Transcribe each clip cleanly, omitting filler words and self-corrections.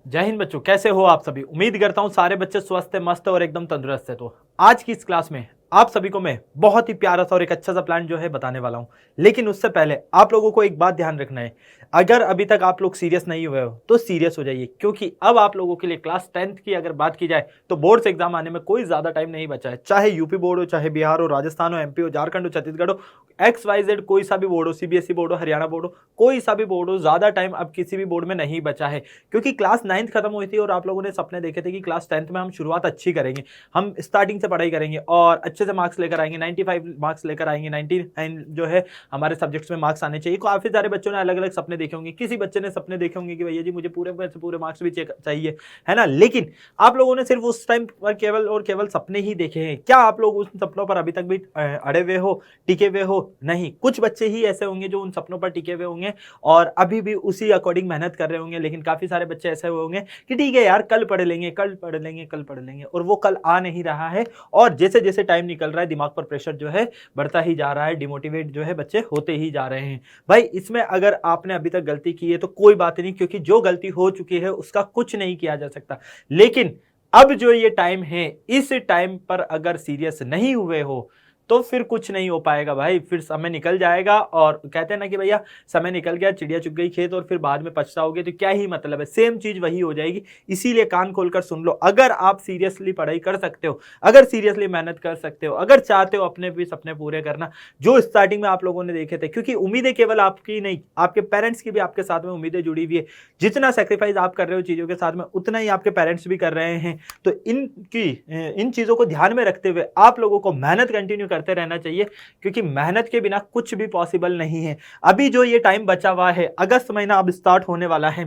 जय हिंद बच्चों, कैसे हो आप सभी। उम्मीद करता हूं सारे बच्चे स्वस्थ है, मस्त है और एकदम तंदुरुस्त है। तो आज की इस क्लास में आप सभी को मैं बहुत ही प्यारा सा और एक अच्छा सा प्लान जो है बताने वाला हूं। लेकिन उससे पहले आप लोगों को एक बात ध्यान रखना है, अगर अभी तक आप लोग सीरियस नहीं हुए हो तो सीरियस हो जाइए, क्योंकि अब आप लोगों के लिए क्लास 10th की अगर बात की जाए तो बोर्ड्स एग्जाम आने में कोई ज्यादा टाइम नहीं बचा है। चाहे यूपी बोर्ड हो, चाहे बिहार हो, राजस्थान हो, एमपी हो, झारखंड हो, छत्तीसगढ़ हो, XYZ कोई सा भी बोर्ड हो, सीबीएसई बोर्ड हो, हरियाणा बोर्ड हो, कोई सा भी बोर्ड हो, ज्यादा टाइम अब किसी भी बोर्ड में नहीं बचा है। क्योंकि क्लास 9th खत्म हुई थी और आप लोगों ने सपने देखे थे कि क्लास 10th में हम शुरुआत अच्छी करेंगे, हम स्टार्टिंग से पढ़ाई करेंगे और अच्छे से मार्क्स लेकर आएंगे, 95 मार्क्स लेकर आएंगे, 99 जो है हमारे सब्जेक्ट्स में मार्क्स आने चाहिए। काफी सारे बच्चों ने अलग अलग सपने देखे होंगे। किसी बच्चे ने सपने देखे होंगे कि भैया जी मुझे पूरे से पूरे मार्क्स भी चाहिए, है ना। लेकिन आप लोगों ने सिर्फ उस टाइम पर केवल और केवल सपने ही देखे हैं। क्या आप लोग उन सपनों पर अभी तक भी अड़े हुए हो, टिके हुए हो? नहीं, कुछ बच्चे ही ऐसे होंगे जो उन सपनों पर टिके हुए होंगे और अभी भी उसी अकॉर्डिंग मेहनत कर रहे होंगे। लेकिन काफी सारे बच्चे ऐसे होंगे कि ठीक है यार, कल पढ़ लेंगे, कल पढ़ लेंगे, कल पढ़ लेंगे, और वो कल आ नहीं रहा है। और जैसे जैसे टाइम निकल रहा है दिमाग पर प्रेशर जो है बढ़ता ही जा रहा है, डिमोटिवेट जो है बच्चे होते ही जा रहे हैं। भाई इसमें अगर आपने अभी तक गलती की है तो कोई बात नहीं, क्योंकि जो गलती हो चुकी है उसका कुछ नहीं किया जा सकता। लेकिन अब जो ये टाइम है, इस टाइम पर अगर सीरियस नहीं हुए हो तो फिर कुछ नहीं हो पाएगा भाई। फिर समय निकल जाएगा और कहते हैं ना कि भैया समय निकल गया, चिड़िया चुग गई खेत, और फिर बाद में पछताओगे तो क्या ही मतलब है। सेम चीज वही हो जाएगी। इसीलिए कान खोलकर सुन लो। अगर आप सीरियसली पढ़ाई कर सकते हो, अगर सीरियसली मेहनत कर सकते हो, अगर चाहते हो अपने भी सपने पूरे करना जो स्टार्टिंग में आप लोगों ने देखे थे, क्योंकि उम्मीदें केवल आपकी नहीं, आपके पेरेंट्स की भी आपके साथ में उम्मीदें जुड़ी हुई है। जितना सेक्रीफाइस आप कर रहे हो चीजों के साथ में, उतना ही आपके पेरेंट्स भी कर रहे हैं। तो इन चीजों को ध्यान में रखते हुए आप लोगों को मेहनत कंटिन्यू करते रहना चाहिए, क्योंकि मेहनत के बिना कुछ भी पॉसिबल नहीं है। अभी जो ये टाइम बचा हुआ है, अगस्त महीना अब स्टार्ट होने वाला है,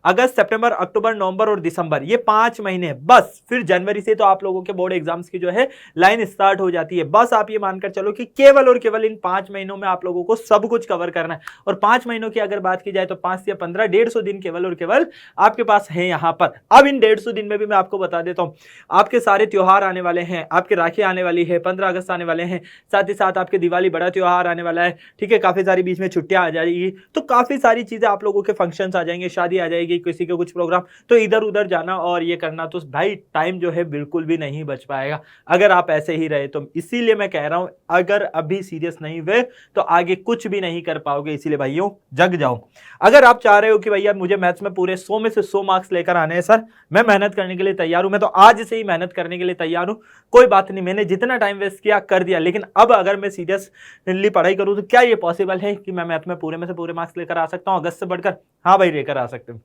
अगस्त, सितंबर, अक्टूबर, नवंबर और दिसंबर, ये 5 महीने बस। फिर जनवरी से तो आप लोगों के बोर्ड एग्जाम्स की जो है लाइन स्टार्ट हो जाती है। बस आप ये मानकर चलो कि केवल और केवल इन 5 महीनों में आप लोगों को सब कुछ कवर करना है। और 5 महीनों की अगर बात की जाए तो 5 या 15, 150 दिन केवल और केवल आपके पास है यहां पर। अब इन 150 दिन में भी मैं आपको बता देता हूं, आपके सारे त्योहार आने वाले हैं, आपके राखी आने वाली है, 15 अगस्त आने वाले हैं, साथ ही साथ आपके दिवाली बड़ा त्योहार आने वाला है, ठीक है। काफी सारी बीच में छुट्टियां आ जाएगी, तो काफी सारी चीजें आप लोगों के फंक्शंस आ जाएंगे, शादी आ जाएगी, किसी के कुछ प्रोग्राम, तो इधर उधर जाना और ये करना, तो भाई टाइम जो है बिल्कुल भी नहीं बच पाएगा अगर आप ऐसे ही रहे तो। इसीलिए मैं कह रहा हूं, अगर अभी सीरियस नहीं हुए तो आगे कुछ भी नहीं कर पाओगे। इसीलिए भाइयों जग जाओ। अगर आप चाह रहे हो कि भैया मुझे मैथ्स में पूरे 100 में से 100 मार्क्स लेकर आने हैं सर, मैं मेहनत करने के लिए तैयार हूं, मैं तो आज से ही मेहनत करने के लिए तैयार हूं, कोई बात नहीं, मैंने जितना टाइम वेस्ट किया कर दिया, लेकिन अब अगर मैं सीरियसली पढ़ाई करूं तो क्या ये पॉसिबल है कि मैं मैथ में से पूरे मार्क्स लेकर आ सकता हूं अगस्त से बढ़कर? हाँ भाई, लेकर आ सकते हैं।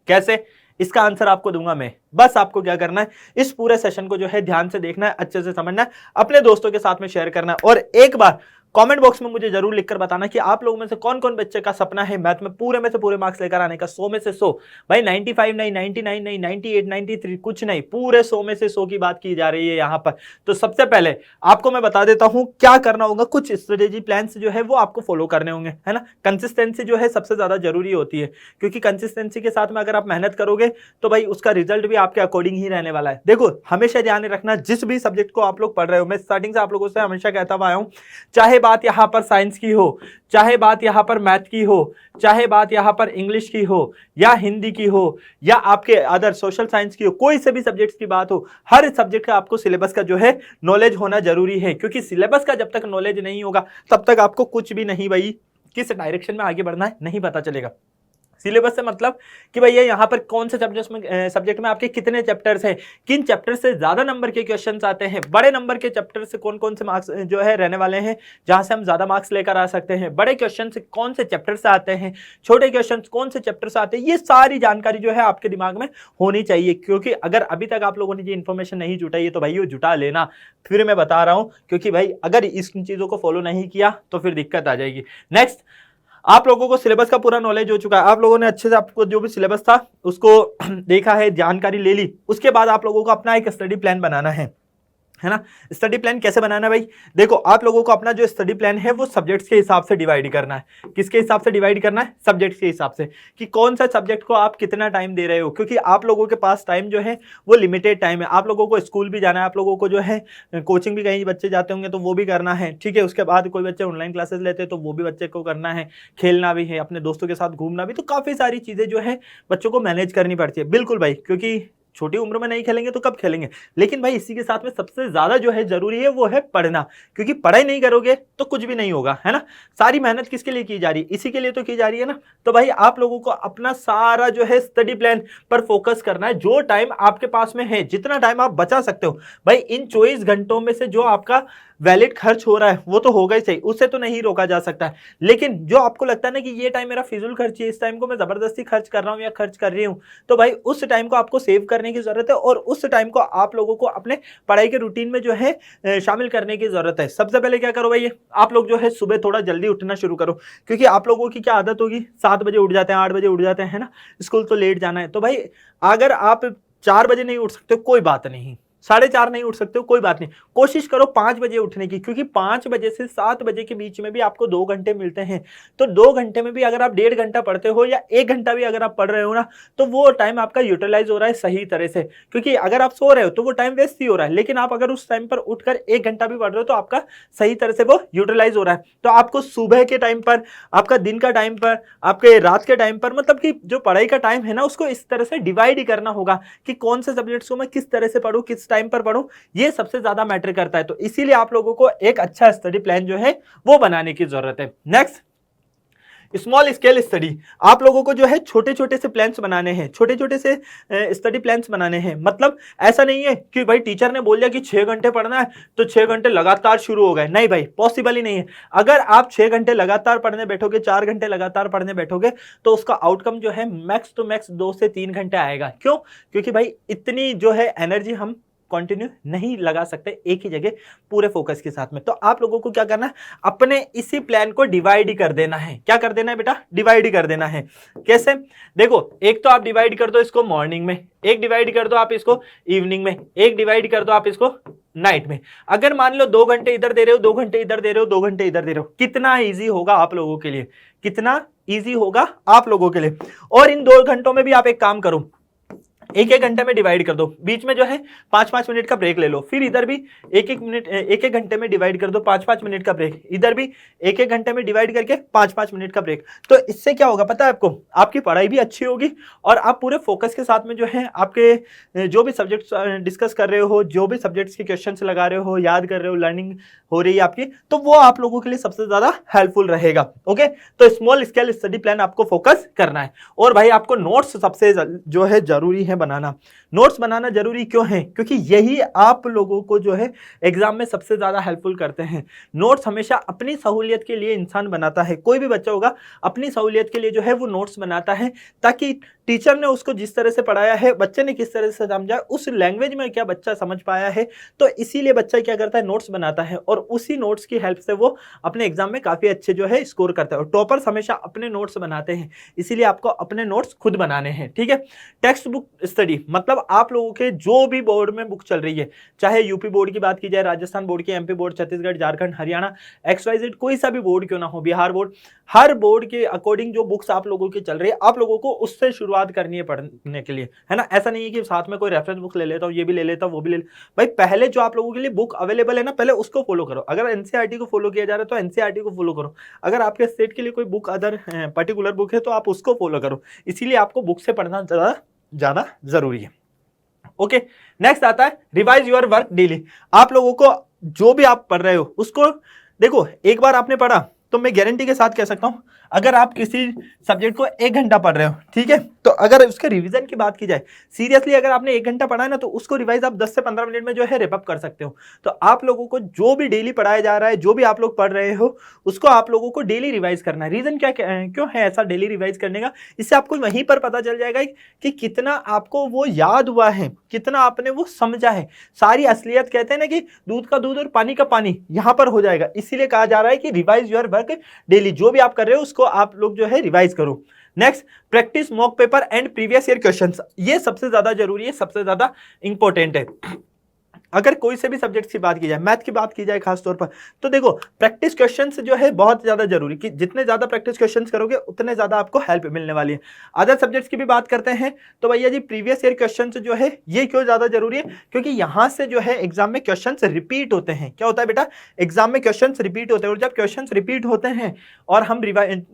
कैसे? इसका आंसर आपको दूंगा मैं। बस आपको क्या करना है, इस पूरे सेशन को जो है ध्यान से देखना है, अच्छे से समझना है, अपने दोस्तों के साथ में शेयर करना है, और एक बार कमेंट बॉक्स में मुझे जरूर लिखकर बताना कि आप लोगों में से कौन कौन बच्चे का सपना है मैथ में से पूरे मार्क्स लेकर आने का, 100 में से 100। भाई 95 नहीं, 99 नहीं, 98, 93 कुछ नहीं, पूरे 100 में से 100 की बात की जा रही है यहां पर। तो सबसे पहले आपको मैं बता देता हूं क्या करना होगा। कुछ स्ट्रेटेजी प्लान्स जो है वो आपको फॉलो करने होंगे, है ना। कंसिस्टेंसी जो है सबसे ज्यादा जरूरी होती है, क्योंकि कंसिस्टेंसी के साथ में अगर आप मेहनत करोगे तो भाई उसका रिजल्ट भी आपके अकॉर्डिंग ही रहने वाला है। देखो, हमेशा ध्यान रखना, जिस भी सब्जेक्ट को आप लोग पढ़ रहे हो, मैं स्टार्टिंग से आप लोगों से हमेशा कहता हुआ आया हूं, चाहे बात यहां पर साइंस की हो, चाहे बात यहां पर मैथ की हो, चाहे बात यहां पर इंग्लिश की हो या हिंदी की हो या आपके अदर सोशल साइंस की हो, कोई से भी सब्जेक्ट्स की बात हो, हर सब्जेक्ट का आपको सिलेबस का जो है नॉलेज होना जरूरी है। क्योंकि सिलेबस का जब तक नॉलेज नहीं होगा तब तक आपको कुछ भी नहीं, भाई किस डायरेक्शन में आगे बढ़ना है नहीं पता चलेगा। सिलेबस से मतलब कि भैया यहाँ पर कौन से सब्जेक्ट में आपके कितने चैप्टर्स हैं, किन चैप्टर से ज्यादा नंबर के क्वेश्चंस आते हैं, बड़े नंबर के चैप्टर से कौन कौन से मार्क्स जो है रहने वाले हैं जहां से हम ज्यादा मार्क्स लेकर आ सकते हैं, बड़े क्वेश्चन से कौन से चैप्टर से आते हैं, छोटे क्वेश्चन कौन से चैप्टर से आते हैं, ये सारी जानकारी जो है आपके दिमाग में होनी चाहिए। क्योंकि अगर अभी तक आप लोगों ने ये इन्फॉर्मेशन नहीं जुटाई है तो भाई जुटा लेना, फिर मैं बता रहा हूं, क्योंकि भाई अगर इन चीजों को फॉलो नहीं किया तो फिर दिक्कत आ जाएगी। नेक्स्ट, आप लोगों को सिलेबस का पूरा नॉलेज हो चुका है, आप लोगों ने अच्छे से आपको जो भी सिलेबस था उसको देखा है, जानकारी ले ली। उसके बाद आप लोगों को अपना एक स्टडी प्लान बनाना है। है ना। स्टडी प्लान कैसे बनाना है भाई, देखो आप लोगों को अपना जो स्टडी प्लान है वो सब्जेक्ट्स के हिसाब से डिवाइड करना है। किसके हिसाब से डिवाइड करना है, सब्जेक्ट्स के हिसाब से, कि कौन सा सब्जेक्ट को आप कितना टाइम दे रहे हो, क्योंकि आप लोगों के पास टाइम जो है वो लिमिटेड टाइम है। आप लोगों को स्कूल भी जाना है, आप लोगों को जो है कोचिंग भी, कहीं बच्चे जाते होंगे तो वो भी करना है, ठीक है। उसके बाद कोई बच्चे ऑनलाइन क्लासेस लेते हैं तो वो भी बच्चे को करना है, खेलना भी है, अपने दोस्तों के साथ घूमना भी, तो काफी सारी चीजें जो है बच्चों को मैनेज करनी पड़ती है। बिल्कुल भाई, क्योंकि छोटी उम्र में नहीं खेलेंगे तो कब खेलेंगे। लेकिन भाई इसी के साथ में सबसे ज्यादा जो है जरूरी है वो है पढ़ना, क्योंकि पढ़ाई नहीं करोगे तो कुछ भी नहीं होगा, है ना। सारी मेहनत किसके लिए की जा रही है, इसी के लिए तो की जा रही है ना। तो भाई आप लोगों को अपना सारा जो है स्टडी प्लान पर फोकस करना है। जो टाइम आपके पास में है, जितना टाइम आप बचा सकते हो भाई, इन 24 घंटों में से जो आपका वैलिड खर्च हो रहा है वो तो होगा ही सही, उससे तो नहीं रोका जा सकता है। लेकिन जो आपको लगता है ना कि ये टाइम मेरा फिजूल खर्च है, इस टाइम को मैं जबरदस्ती खर्च कर रहा हूं या खर्च कर रही हूं, तो भाई उस टाइम को आपको सेव करने की जरूरत है, और उस टाइम को आप लोगों को अपने पढ़ाई के रूटीन में जो है शामिल करने की जरूरत है। सबसे पहले क्या करो भाई, आप लोग जो है सुबह थोड़ा जल्दी उठना शुरू करो, क्योंकि आप लोगों की क्या आदत होगी, 7 बजे उठ जाते हैं, 8 बजे उठ जाते हैं, है ना, स्कूल तो लेट जाना है। तो भाई अगर आप 4 बजे नहीं उठ सकते कोई बात नहीं, 4:30 नहीं उठ सकते हो कोई बात नहीं, कोशिश करो 5 बजे उठने की, क्योंकि 5 बजे से 7 बजे के बीच में भी आपको 2 घंटे मिलते हैं। तो 2 घंटे में भी अगर आप 1.5 घंटा पढ़ते हो या 1 घंटा भी अगर आप पढ़ रहे हो ना, तो वो टाइम आपका यूटिलाइज हो रहा है सही तरह से। क्योंकि अगर आप सो रहे हो तो वो टाइम वेस्ट ही हो रहा है, लेकिन आप अगर उस टाइम पर उठकर 1 घंटा भी पढ़ रहे हो तो आपका सही तरह से वो यूटिलाइज हो रहा है। तो आपको सुबह के टाइम पर, आपका दिन का टाइम पर, आपके रात के टाइम पर, मतलब कि जो पढ़ाई का टाइम है ना, उसको इस तरह से डिवाइड ही करना होगा कि कौन से सब्जेक्ट्स को मैं किस तरह से पढ़ूं, किस टाइम पर पढ़ूं, ये सबसे ज्यादा मैटर करता है। तो इसीलिए आप लोगों को एक अच्छा स्टडी प्लान जो है वो बनाने की जरूरत है। Next, small scale study. आप लोगों को जो है छोटे छोटे से प्लान्स बनाने हैं, छोटे छोटे से स्टडी प्लान्स बनाने हैं। मतलब ऐसा नहीं है कि भाई टीचर ने बोल दिया कि 6 घंटे पढ़ना है तो 6 घंटे लगातार शुरू हो गए, नहीं भाई, पॉसिबल ही नहीं है। अगर आप 6 घंटे लगातार पढ़ने बैठोगे, 4 घंटे लगातार पढ़ने बैठोगे, तो उसका आउटकम जो है मैक्स टू मैक्स 2 से 3 घंटे आएगा। क्यों? क्योंकि भाई इतनी जो है एनर्जी हम कंटिन्यू नहीं लगा सकते एक ही जगह पूरे फोकस के साथ में। तो आप लोगों को क्या करना है, अपने इसी प्लान को डिवाइड ही कर देना है। क्या कर देना है बेटा, डिवाइड ही कर देना है। कैसे? देखो, एक तो आप डिवाइड कर दो इसको मॉर्निंग में, एक डिवाइड कर दो आप इसको इवनिंग में, एक डिवाइड कर दो आप इसको नाइट में। अगर मान लो 2 घंटे इधर दे रहे हो, 2 घंटे इधर दे रहे हो, 2 घंटे इधर दे रहे हो, कितना ईजी होगा आप लोगों के लिए, कितना ईजी होगा आप लोगों के लिए। और इन 2 घंटों में भी आप एक काम करो, एक एक घंटे में डिवाइड कर दो, बीच में जो है 5-5 मिनट का ब्रेक ले लो, फिर इधर भी एक एक मिनट, एक एक घंटे में डिवाइड कर दो, 5-5 मिनट का ब्रेक, इधर भी एक एक घंटे में डिवाइड करके 5-5 मिनट का ब्रेक। तो इससे क्या होगा पता है आपको, आपकी पढ़ाई भी अच्छी होगी और आप पूरे फोकस के साथ में जो है आपके जो भी सब्जेक्ट्स डिस्कस कर रहे हो, जो भी सब्जेक्ट्स के क्वेश्चन लगा रहे हो, याद कर रहे हो, लर्निंग हो रही है आपकी, तो वो आप लोगों के लिए सबसे ज्यादा हेल्पफुल रहेगा। ओके, तो स्मॉल स्केल स्टडी प्लान आपको फोकस करना है। और भाई आपको नोट्स सबसे जो है जरूरी है बनाना। नोट्स बनाना जरूरी क्यों है? क्योंकि यही आप लोगों को जो है एग्जाम में सबसे ज्यादा हेल्पफुल करते हैं। नोट्स हमेशा अपनी सहूलियत के लिए इंसान बनाता है, कोई भी बच्चा होगा अपनी सहूलियत के लिए जो है वो नोट्स बनाता है, ताकि टीचर ने उसको जिस तरह से पढ़ाया है, बच्चे ने किस तरह से समझा, उस लैंग्वेज में क्या बच्चा समझ पाया है, तो इसीलिए बच्चा क्या करता है, नोट्स बनाता है, और उसी नोट्स की हेल्प से वो अपने एग्जाम में काफी अच्छे जो है स्कोर करता है। और टॉपर्स हमेशा अपने नोट्स बनाते हैं, इसीलिए आपको अपने नोट्स खुद बनाने हैं, ठीक है। टेक्स्ट बुक स्टडी, मतलब आप लोगों के जो भी बोर्ड में बुक चल रही है, चाहे यूपी बोर्ड की बात की जाए, राजस्थान बोर्ड की, MP board, Chhattisgarh, Jharkhand, Haryana, XYZ, कोई सा भी बोर्ड क्यों ना हो, बिहार बोर्ड, हर बोर्ड के अकॉर्डिंग जो बुक्स आप लोगों की चल रही है, आप लोगों को उससे शुरुआत करनी है पढ़ने के लिए, है ना। ऐसा नहीं है कि साथ में कोई रेफरेंस बुक ले लेता हूँ, ये भी ले लेता हूँ, वो भी ले लेता हूँ। भाई पहले जो आप लोगों के लिए बुक अवेलेबल है ना, पहले उसको फॉलो करो। अगर एनसीईआरटी को फॉलो किया जा रहा है तो एनसीईआरटी को फॉलो करो। अगर आपके स्टेट के लिए कोई बुक अदर पर्टिकुलर बुक है तो आप उसको फॉलो करो। इसीलिए आपको बुक से पढ़ना ज्यादा जरूरी है। ओके, नेक्स्ट आता है रिवाइज योर वर्क डेली। आप लोगों को जो भी आप पढ़ रहे हो उसको देखो, एक बार आपने पढ़ा तो मैं गारंटी के साथ कह सकता हूं, अगर आप किसी सब्जेक्ट को 1 घंटा पढ़ रहे हो, ठीक है, तो अगर उसके रिवीजन की बात की जाए, सीरियसली अगर आपने 1 घंटा पढ़ा है ना, तो उसको रिवाइज आप 10 से 15 मिनट में जो है रेप अप कर सकते हो। तो आप लोगों को जो भी डेली पढ़ाया जा रहा है, जो भी आप लोग पढ़ रहे हो, उसको आप लोगों को डेली रिवाइज करना है। रीजन क्या क्यों है ऐसा डेली रिवाइज करने का? इससे आपको वहीं पर पता चल जाएगा कि कितना आपको वो याद हुआ है, कितना आपने वो समझा है। सारी असलियत कहते हैं ना कि दूध का दूध और पानी का पानी, यहां पर हो जाएगा। इसीलिए कहा जा रहा है कि रिवाइज योर वर्क डेली, जो भी आप कर रहे हो उसको आप लोग जो है रिवाइज करो। Next, practice mock paper and previous year questions. ये सबसे ज्यादा जरूरी है, सबसे ज्यादा इंपॉर्टेंट है। अगर कोई से भी सब्जेक्ट की बात की जाए, मैथ की बात की जाए खास तौर पर, तो देखो प्रैक्टिस क्वेश्चंस जो है बहुत ज्यादा जरूरी, कि जितने ज्यादा प्रैक्टिस क्वेश्चंस करोगे उतने ज्यादा आपको हेल्प मिलने वाली है। अदर सब्जेक्ट्स की भी बात करते हैं तो भैया जी प्रीवियस ईयर क्वेश्चंस जो है ये क्यों ज्यादा जरूरी है, क्योंकि यहां से जो है एग्जाम में क्वेश्चंस रिपीट होते हैं। क्या होता है बेटा, एग्जाम में क्वेश्चंस रिपीट होते हैं, और जब क्वेश्चंस रिपीट होते हैं और हम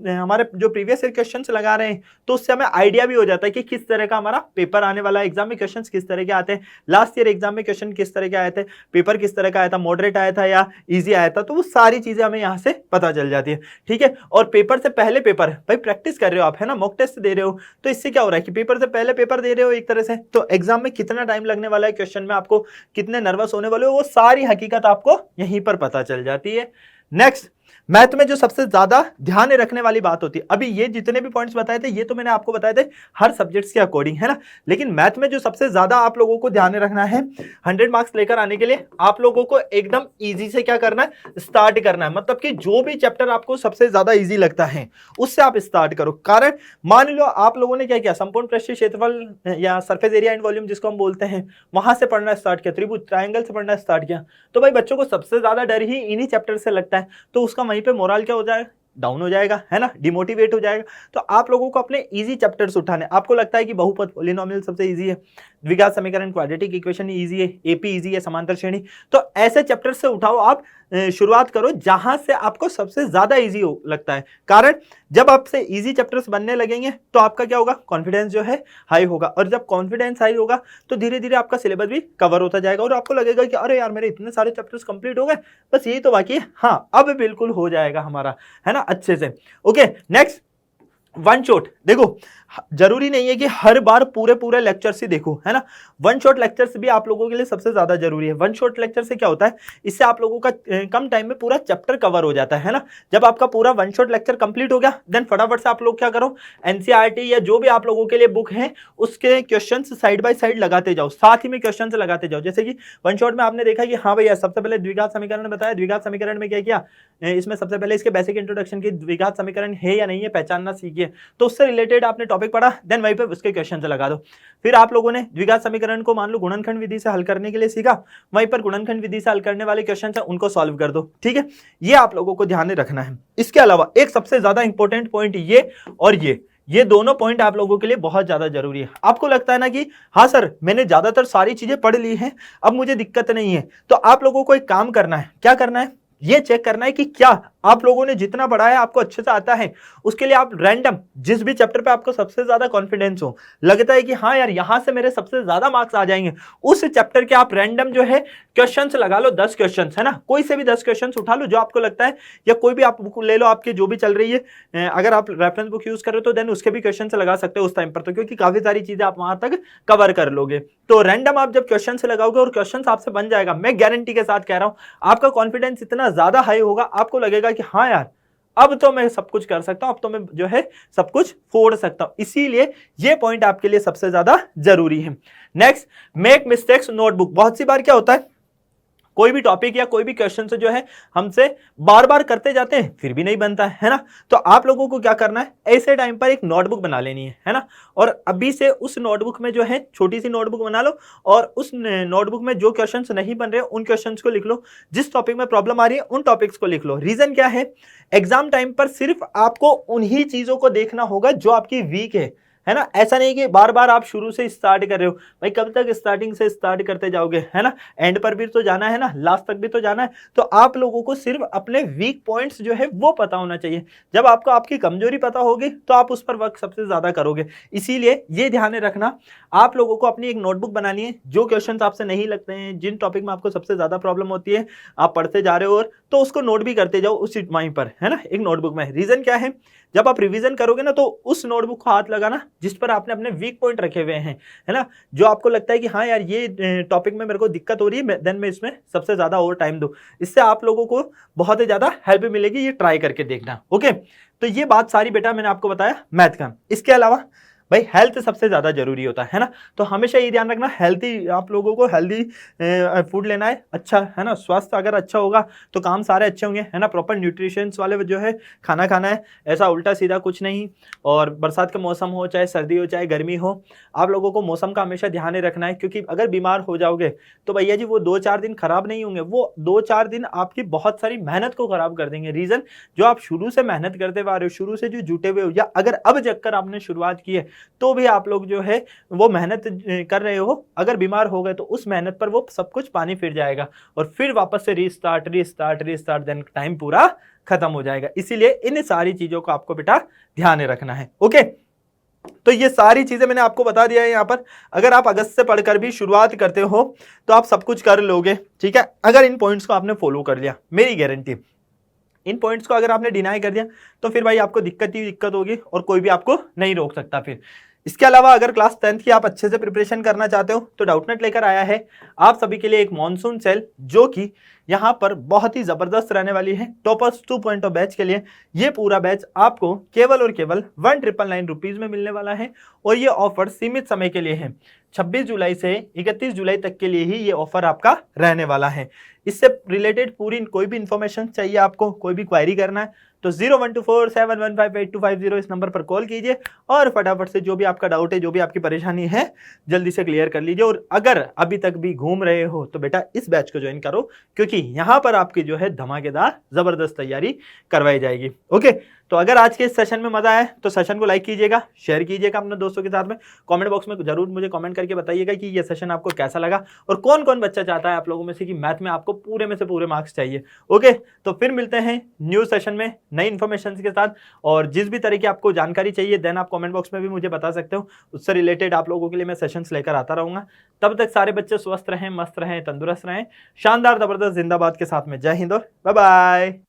हमारे जो प्रीवियस ईयर क्वेश्चंस लगा रहे हैं तो उससे हमें आइडिया भी हो जाता है कि किस तरह का हमारा पेपर आने वाला है, एग्जाम में क्वेश्चंस किस तरह के आते हैं, लास्ट ईयर एग्जाम में क्वेश्चन किस तरह के आए थे, पेपर किस तरह का आया था, मॉडरेट आया था या इजी आया था, तो वो सारी चीजें हमें यहाँ से पता चल जाती है। ठीक है, और पेपर से पहले पेपर भाई प्रैक्टिस कर रहे हो आप, है ना, मॉक टेस्ट दे रहे हो, तो इससे क्या हो रहा है कि पेपर से पहले पेपर दे रहे हो एक तरह से, तो एग्जाम में कितना टाइम लगने वाला है, क्वेश्चन में आपको कितने नर्वस होने वाले हो, वो सारी हकीकत आपको यहीं पर पता चल जाती है। नेक्स्ट, मैथ में जो सबसे ज्यादा ध्यान रखने वाली बात होती है, अभी ये जितने भी पॉइंट्स बताए थे ये तो मैंने आपको बताए थे हर सब्जेक्ट्स के अकॉर्डिंग, है ना, लेकिन मैथ में जो सबसे ज्यादा आप लोगों को ध्यान रखना है 100 मार्क्स लेकर आने के लिए, आप लोगों को एकदम इजी से क्या करना है, स्टार्ट करना है। मतलब कि जो भी चैप्टर आपको सबसे ज्यादा इजी लगता है उससे आप स्टार्ट करो। कारण मान लो आप लोगों ने क्या किया, संपूर्ण पृष्ठीय क्षेत्रफल या सरफेस एरिया एंड वॉल्यूम जिसको हम बोलते हैं, वहां से पढ़ना स्टार्ट किया, त्रिभुज ट्रायंगल से पढ़ना स्टार्ट किया, तो भाई बच्चों को सबसे ज्यादा डर ही इन्हीं चैप्टर से लगता है, तो उसका वहीं पे मोरल क्या हो जाएगा, डाउन हो जाएगा, है ना, डिमोटिवेट हो जाएगा। तो आप लोगों को अपने इजी चैप्टर्स उठाने, आपको लगता है कि बहुपद पॉलिनोमियल सबसे इजी है, द्विघात समीकरण क्वाड्रेटिक इक्वेशन इजी है, एपी इजी है, समांतर श्रेणी, तो ऐसे चैप्टर से उठाओ आप, शुरुआत करो जहां से आपको सबसे ज्यादा इजी लगता है। कारण जब आपसे इजी चैप्टर्स बनने लगेंगे तो आपका क्या होगा, कॉन्फिडेंस जो है हाई होगा, और जब कॉन्फिडेंस हाई होगा तो धीरे धीरे आपका सिलेबस भी कवर होता जाएगा और आपको लगेगा कि अरे यार मेरे इतने सारे चैप्टर्स कंप्लीट हो गए, बस यही तो बाकी है। हाँ, अब बिल्कुल हो जाएगा हमारा, है ना, अच्छे से। Okay, next, one shot. देखो जरूरी नहीं है कि हर बार पूरे पूरे लेक्चर्स ही देखो, है ना, वन शॉट लेक्चर्स भी आप लोगों के लिए सबसे ज्यादा जरूरी है। वन शॉट लेक्चर से क्या होता है, इससे आप लोगों का कम टाइम में पूरा चैप्टर कवर हो जाता है ना। जब आपका पूरा वन शॉट लेक्चर कंप्लीट हो गया, देन फटाफट से आप लोग क्या करो, एनसीईआरटी या जो भी आप लोगों के लिए बुक है उसके क्वेश्चंस साइड बाय साइड लगाते जाओ, साथ ही में क्वेश्चंस लगाते जाओ। जैसे कि वन शॉट में आपने देखा कि हाँ भैया सबसे पहले द्विघात समीकरण बताया, द्विघात समीकरण में क्या किया, इसमें सबसे पहले इसके बेसिक इंट्रोडक्शन की द्विघात समीकरण है या नहीं है पहचानना सीखिए, तो उससे रिलेटेड आपने टॉपिक पढ़ा, देन वहीं पे उसके क्वेश्चन से लगा दो। फिर आप लोगों ने द्विघात समीकरण को मान लो गुणनखंड विधि से हल करने के लिए सीखा, वहीं पर गुणनखंड विधि से हल करने वाले क्वेश्चन है उनको सॉल्व कर दो। ठीक है, ये आप लोगों को ध्यान में रखना है। इसके अलावा एक सबसे ज्यादा इंपॉर्टेंट पॉइंट ये और ये दोनों पॉइंट आप लोगों के लिए बहुत ज्यादा जरूरी है। आपको लगता है ना कि हाँ सर मैंने ज्यादातर सारी चीजें पढ़ ली हैं, अब मुझे दिक्कत नहीं है, तो आप लोगों को एक काम करना है। क्या करना है, ये चेक करना है कि क्या आप लोगों ने जितना पढ़ा है आपको अच्छे से आता है। उसके लिए आप रैंडम जिस भी चैप्टर पे आपको सबसे ज्यादा कॉन्फिडेंस हो, लगता है कि हाँ यार यहां से मेरे सबसे ज्यादा मार्क्स आ जाएंगे, उस चैप्टर के आप रैंडम जो है क्वेश्चंस लगा लो, 10 क्वेश्चंस, है ना, कोई से भी 10 क्वेश्चंस उठा लो जो आपको लगता है, या कोई भी आप बुक ले लो आपकी जो भी चल रही है, अगर आप रेफरेंस बुक यूज करो तो देन उसके भी क्वेश्चन लगा सकते हो उस टाइम पर, तो क्योंकि काफी सारी चीजें आप वहां तक कवर कर लोगे। तो रैंडम आप जब क्वेश्चन लगाओगे और क्वेश्चन आपसे बन जाएगा, मैं गारंटी के साथ कह रहा हूं आपका कॉन्फिडेंस इतना ज्यादा हाई होगा, आपको लगेगा कि हाँ यार अब तो मैं सब कुछ कर सकता हूं, अब तो मैं जो है सब कुछ फोड़ सकता हूं। इसीलिए ये पॉइंट आपके लिए सबसे ज्यादा जरूरी है। Next, make mistakes notebook. बहुत सी बार क्या होता है, कोई भी टॉपिक या कोई भी क्वेश्चन से जो है हमसे बार बार करते जाते हैं फिर भी नहीं बनता है ना, तो आप लोगों को क्या करना है, ऐसे टाइम पर एक नोटबुक बना लेनी है ना, और अभी से उस नोटबुक में जो है छोटी सी नोटबुक बना लो और उस नोटबुक में जो क्वेश्चंस नहीं बन रहे उन क्वेश्चंस को लिख लो, जिस टॉपिक में प्रॉब्लम आ रही है उन टॉपिक्स को लिख लो। रीजन क्या है, एग्जाम टाइम पर सिर्फ आपको उन्हीं चीजों को देखना होगा जो आपकी वीक है ना, ऐसा नहीं कि बार बार आप शुरू से स्टार्ट कर रहे हो, भाई कब तक स्टार्टिंग से स्टार्ट करते जाओगे, है ना, एंड पर भी तो जाना है ना, लास्ट तक भी तो जाना है। तो आप लोगों को सिर्फ अपने वीक पॉइंट्स जो है वो पता होना चाहिए। जब आपको आपकी कमजोरी पता होगी तो आप उस पर वर्क सबसे ज्यादा करोगे। इसीलिए ये ध्यान में रखना, आप लोगों को अपनी एक नोटबुक बनानी है, जो क्वेश्चन आपसे नहीं लगते हैं, जिन टॉपिक में आपको सबसे ज्यादा प्रॉब्लम होती है, आप पढ़ते जा रहे हो और तो उसको नोट भी करते जाओ उसी वहीं पर, है ना, एक नोटबुक में। रीजन क्या है, जब आप रिवीजन करोगे ना तो उस नोटबुक को हाथ लगाना जिस पर आपने अपने वीक पॉइंट रखे हुए हैं, है ना, जो आपको लगता है कि हाँ यार ये टॉपिक में मेरे को दिक्कत हो रही है, देन मैं इसमें सबसे ज्यादा और टाइम दूं। इससे आप लोगों को बहुत ही ज्यादा हेल्प मिलेगी, ये ट्राई करके देखना। ओके, तो ये बात सारी बेटा मैंने आपको बताया मैथ का। इसके अलावा भाई हेल्थ सबसे ज्यादा जरूरी होता है ना। तो हमेशा ये ध्यान रखना, हेल्थी आप लोगों को हेल्दी फूड लेना है, अच्छा है ना। स्वास्थ्य अगर अच्छा होगा तो काम सारे अच्छे होंगे, है ना। प्रॉपर न्यूट्रिशंस वाले जो है खाना खाना है, ऐसा उल्टा सीधा कुछ नहीं। और बरसात का मौसम हो, चाहे सर्दी हो, चाहे गर्मी हो, आप लोगों को मौसम का हमेशा ध्यान ही रखना है, क्योंकि अगर बीमार हो जाओगे तो भैया जी वो 2-4 दिन खराब नहीं होंगे, वो 2-4 दिन आपकी बहुत सारी मेहनत को खराब कर देंगे। रीजन, जो आप शुरू से मेहनत करते हुए आ रहे हो, शुरू से जो जुटे हुए हो, या अगर अब जगकर आपने शुरुआत की है तो भी आप लोग जो है वो मेहनत कर रहे हो, अगर बीमार हो गए तो उस मेहनत पर वो सब कुछ पानी फिर जाएगा और फिर वापस से restart restart restart, then time पूरा खत्म हो जाएगा। इसीलिए इन सारी चीजों को आपको बेटा ध्यान रखना है। ओके, तो ये सारी चीजें मैंने आपको बता दिया है यहाँ पर। अगर आप अगस्त से पढ़कर भी शुरुआत करते हो तो आप सब कुछ कर लोगे, ठीक है। अगर इन पॉइंट्स को आपने फॉलो कर लिया, मेरी गारंटी, इन पॉइंट्स को अगर आपने डिनाई कर दिया तो फिर भाई आपको दिक्कत ही दिक्कत होगी और कोई भी आपको नहीं रोक सकता फिर। इसके अलावा अगर क्लास 10th की आप अच्छे से प्रिपरेशन करना चाहते हो तो डाउटनेट लेकर आया है आप सभी के लिए एक मॉनसून सेल, जो कि यहाँ पर बहुत ही जबरदस्त रहने वाली है टॉपर्स 2.0 बैच के लिए। ये पूरा बैच आपको केवल और केवल 1999 रुपीज में मिलने वाला है और ये ऑफर सीमित समय के लिए है। 26 जुलाई से 31 जुलाई तक के लिए ही ये ऑफर आपका रहने वाला है। इससे रिलेटेड पूरी कोई भी इंफॉर्मेशन चाहिए आपको, कोई भी क्वायरी करना है तो 012471158250 इस नंबर पर कॉल कीजिए और फटाफट से जो भी आपका डाउट है, जो भी आपकी परेशानी है, जल्दी से क्लियर कर लीजिए। और अगर अभी तक भी घूम रहे हो तो बेटा इस बैच को ज्वाइन करो, क्योंकि यहां पर आपकी जो है धमाकेदार जबरदस्त तैयारी करवाई जाएगी। ओके, तो अगर आज के इस सेशन में मजा आया तो सेशन को लाइक कीजिएगा, शेयर कीजिएगा अपने दोस्तों के साथ में। कमेंट बॉक्स में जरूर मुझे कमेंट करके बताइएगा कि ये सेशन आपको कैसा लगा और कौन कौन बच्चा चाहता है आप लोगों में से कि मैथ में आपको पूरे में से पूरे मार्क्स चाहिए। ओके, तो फिर मिलते हैं न्यू सेशन में नई इन्फॉर्मेशन के साथ। और जिस भी तरह की आपको जानकारी चाहिए देन आप कमेंट बॉक्स में भी मुझे बता सकते हो, उससे रिलेटेड आप लोगों के लिए मैं सेशंस लेकर आता रहूंगा। तब तक सारे बच्चे स्वस्थ रहें, मस्त रहें, तंदुरुस्त रहें, शानदार जबरदस्त जिंदाबाद के साथ में। जय हिंद और बाय बाय।